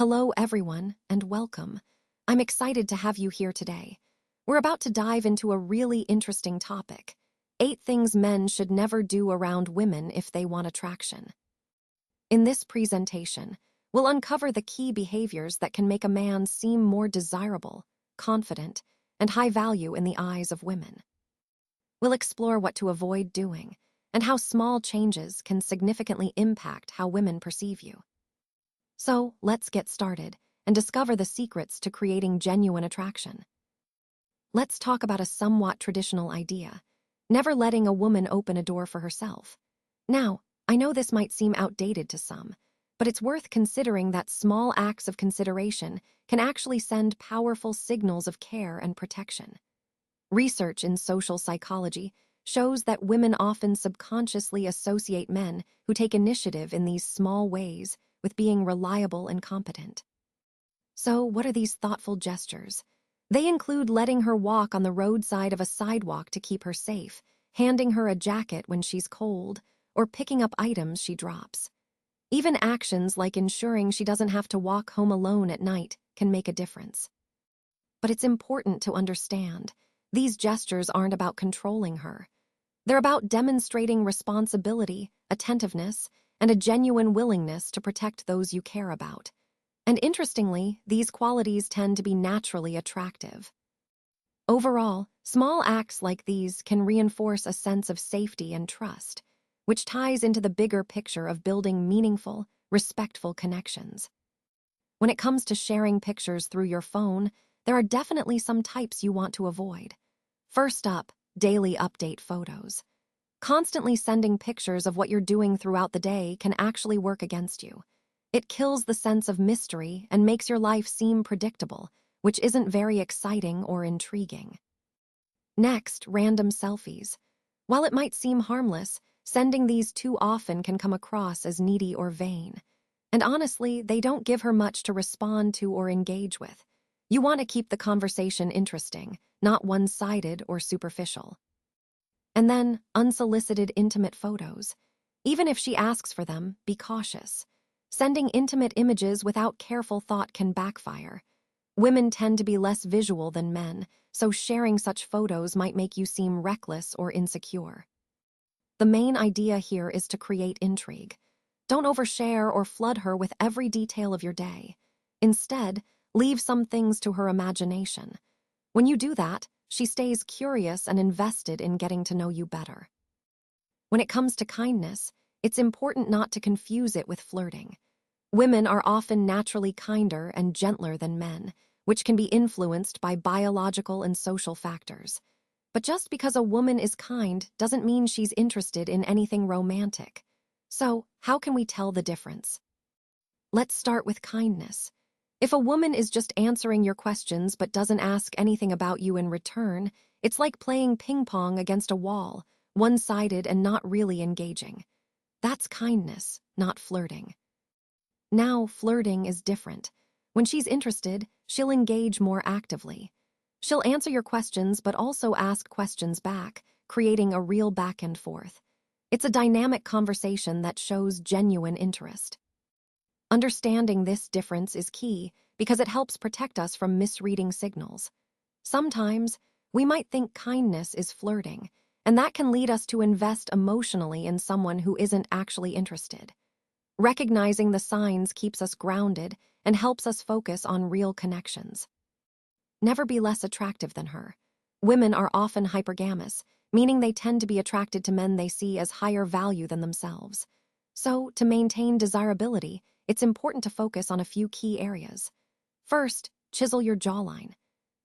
Hello, everyone, and welcome. I'm excited to have you here today. We're about to dive into a really interesting topic: 8 things men should never do around women if they want attraction. In this presentation, we'll uncover the key behaviors that can make a man seem more desirable, confident, and high value in the eyes of women. We'll explore what to avoid doing and how small changes can significantly impact how women perceive you. So, let's get started and discover the secrets to creating genuine attraction. Let's talk about a somewhat traditional idea: never letting a woman open a door for herself. Now, I know this might seem outdated to some, but it's worth considering that small acts of consideration can actually send powerful signals of care and protection. Research in social psychology shows that women often subconsciously associate men who take initiative in these small ways with being reliable and competent. So, what are these thoughtful gestures? They include letting her walk on the roadside of a sidewalk to keep her safe, handing her a jacket when she's cold, or picking up items she drops. Even actions like ensuring she doesn't have to walk home alone at night can make a difference. But it's important to understand, these gestures aren't about controlling her. They're about demonstrating responsibility, attentiveness, and a genuine willingness to protect those you care about. And interestingly, these qualities tend to be naturally attractive. Overall, small acts like these can reinforce a sense of safety and trust, which ties into the bigger picture of building meaningful, respectful connections. When it comes to sharing pictures through your phone, there are definitely some types you want to avoid. First up, daily update photos. Constantly sending pictures of what you're doing throughout the day can actually work against you. It kills the sense of mystery and makes your life seem predictable, which isn't very exciting or intriguing. Next, random selfies. While it might seem harmless, sending these too often can come across as needy or vain. And honestly, they don't give her much to respond to or engage with. You want to keep the conversation interesting, not one-sided or superficial. And then, unsolicited intimate photos. Even if she asks for them, be cautious. Sending intimate images without careful thought can backfire. Women tend to be less visual than men, so sharing such photos might make you seem reckless or insecure. The main idea here is to create intrigue. Don't overshare or flood her with every detail of your day. Instead, leave some things to her imagination. When you do that, she stays curious and invested in getting to know you better. When it comes to kindness, it's important not to confuse it with flirting. Women are often naturally kinder and gentler than men, which can be influenced by biological and social factors. But just because a woman is kind doesn't mean she's interested in anything romantic. So, how can we tell the difference? Let's start with kindness. If a woman is just answering your questions but doesn't ask anything about you in return, it's like playing ping pong against a wall, one-sided and not really engaging. That's kindness, not flirting. Now, flirting is different. When she's interested, she'll engage more actively. She'll answer your questions but also ask questions back, creating a real back and forth. It's a dynamic conversation that shows genuine interest. Understanding this difference is key because it helps protect us from misreading signals. Sometimes, we might think kindness is flirting, and that can lead us to invest emotionally in someone who isn't actually interested. Recognizing the signs keeps us grounded and helps us focus on real connections. Never be less attractive than her. Women are often hypergamous, meaning they tend to be attracted to men they see as higher value than themselves. So, to maintain desirability, it's important to focus on a few key areas. First, chisel your jawline.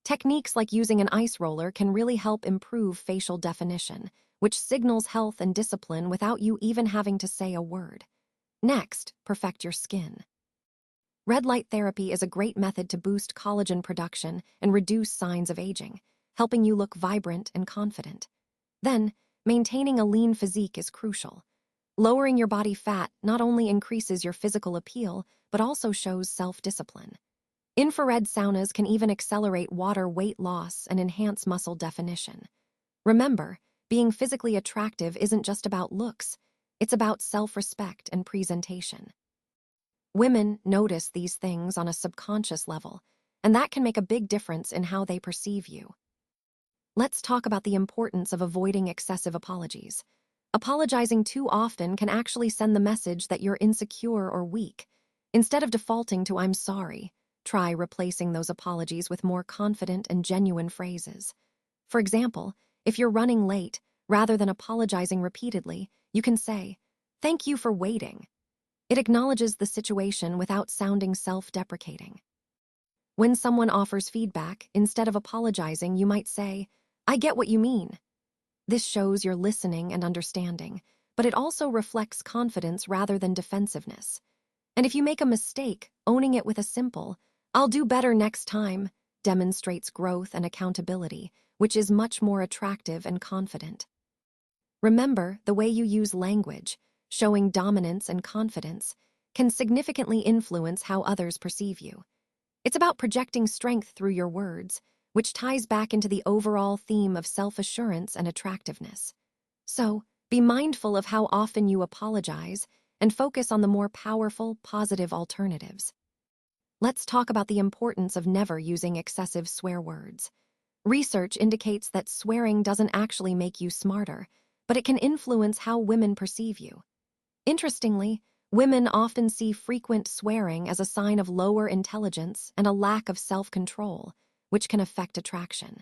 Techniques like using an ice roller can really help improve facial definition, which signals health and discipline without you even having to say a word. Next, perfect your skin. Red light therapy is a great method to boost collagen production and reduce signs of aging, helping you look vibrant and confident. Then, maintaining a lean physique is crucial. Lowering your body fat not only increases your physical appeal, but also shows self-discipline. Infrared saunas can even accelerate water weight loss and enhance muscle definition. Remember, being physically attractive isn't just about looks, it's about self-respect and presentation. Women notice these things on a subconscious level, and that can make a big difference in how they perceive you. Let's talk about the importance of avoiding excessive apologies. Apologizing too often can actually send the message that you're insecure or weak. Instead of defaulting to "I'm sorry," try replacing those apologies with more confident and genuine phrases. For example, if you're running late, rather than apologizing repeatedly, you can say, "Thank you for waiting." It acknowledges the situation without sounding self-deprecating. When someone offers feedback, instead of apologizing, you might say, "I get what you mean." This shows you're listening and understanding, but it also reflects confidence rather than defensiveness. And if you make a mistake, owning it with a simple, "I'll do better next time," demonstrates growth and accountability, which is much more attractive and confident. Remember, the way you use language, showing dominance and confidence, can significantly influence how others perceive you. It's about projecting strength through your words, which ties back into the overall theme of self-assurance and attractiveness. So, be mindful of how often you apologize and focus on the more powerful, positive alternatives. Let's talk about the importance of never using excessive swear words. Research indicates that swearing doesn't actually make you smarter, but it can influence how women perceive you. Interestingly, women often see frequent swearing as a sign of lower intelligence and a lack of self-control, which can affect attraction.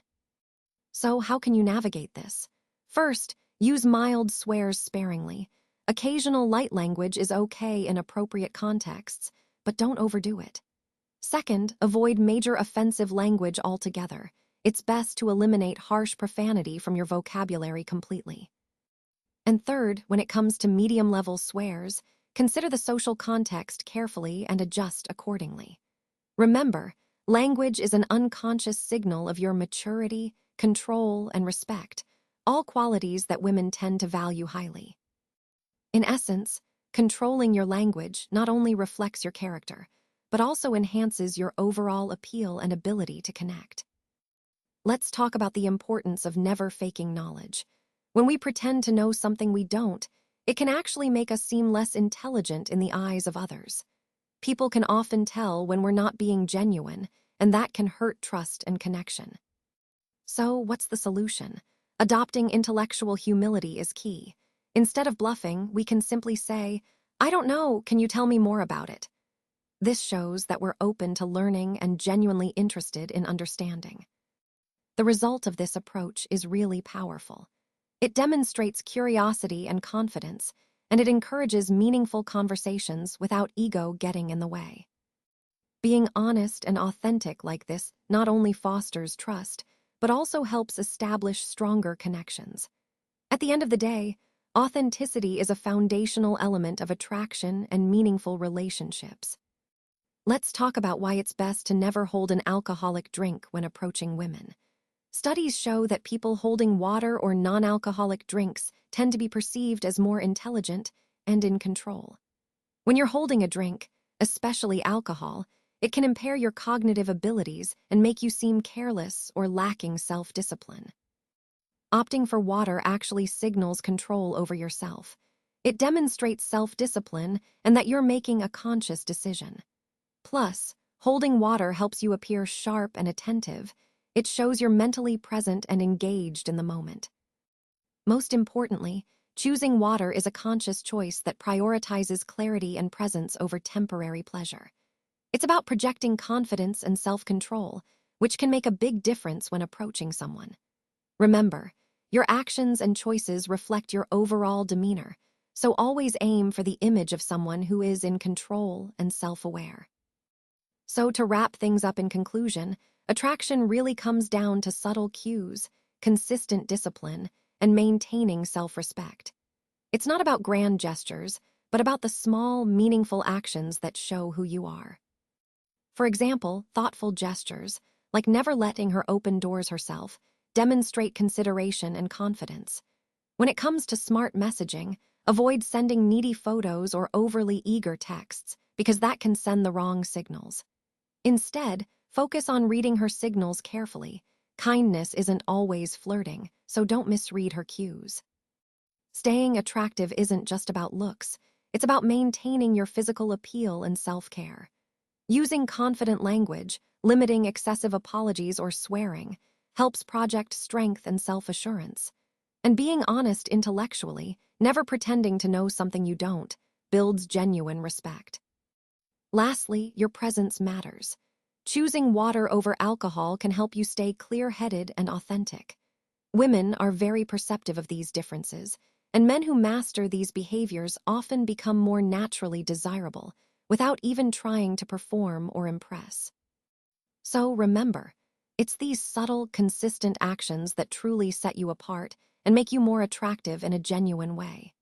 So, how can you navigate this? First, use mild swears sparingly. Occasional light language is okay in appropriate contexts, but don't overdo it. Second, avoid major offensive language altogether. It's best to eliminate harsh profanity from your vocabulary completely. And third, when it comes to medium-level swears, consider the social context carefully and adjust accordingly. Remember, language is an unconscious signal of your maturity, control, and respect, all qualities that women tend to value highly. In essence, controlling your language not only reflects your character, but also enhances your overall appeal and ability to connect. Let's talk about the importance of never faking knowledge. When we pretend to know something we don't, it can actually make us seem less intelligent in the eyes of others. People can often tell when we're not being genuine, and that can hurt trust and connection. So, what's the solution? Adopting intellectual humility is key. Instead of bluffing, we can simply say, "I don't know, can you tell me more about it?" This shows that we're open to learning and genuinely interested in understanding. The result of this approach is really powerful. It demonstrates curiosity and confidence, and it encourages meaningful conversations without ego getting in the way. Being honest and authentic like this not only fosters trust, but also helps establish stronger connections. At the end of the day, authenticity is a foundational element of attraction and meaningful relationships. Let's talk about why it's best to never hold an alcoholic drink when approaching women. Studies show that people holding water or non-alcoholic drinks tend to be perceived as more intelligent and in control. When you're holding a drink, especially alcohol, it can impair your cognitive abilities and make you seem careless or lacking self-discipline. Opting for water actually signals control over yourself. It demonstrates self-discipline and that you're making a conscious decision. Plus, holding water helps you appear sharp and attentive. It shows you're mentally present and engaged in the moment. Most importantly, choosing water is a conscious choice that prioritizes clarity and presence over temporary pleasure. It's about projecting confidence and self-control, which can make a big difference when approaching someone. Remember, your actions and choices reflect your overall demeanor, so always aim for the image of someone who is in control and self-aware. So to wrap things up in conclusion, attraction really comes down to subtle cues, consistent discipline, and maintaining self-respect. It's not about grand gestures, but about the small, meaningful actions that show who you are. For example, thoughtful gestures, like never letting her open doors herself, demonstrate consideration and confidence. When it comes to smart messaging, avoid sending needy photos or overly eager texts, because that can send the wrong signals. Instead, focus on reading her signals carefully. Kindness isn't always flirting, so don't misread her cues. Staying attractive isn't just about looks, It's about maintaining your physical appeal and self-care. Using confident language, limiting excessive apologies or swearing, helps project strength and self-assurance. And being honest intellectually, never pretending to know something you don't, builds genuine respect. Lastly, your presence matters. Choosing water over alcohol can help you stay clear-headed and authentic. Women are very perceptive of these differences, and men who master these behaviors often become more naturally desirable, without even trying to perform or impress. So remember, it's these subtle, consistent actions that truly set you apart and make you more attractive in a genuine way.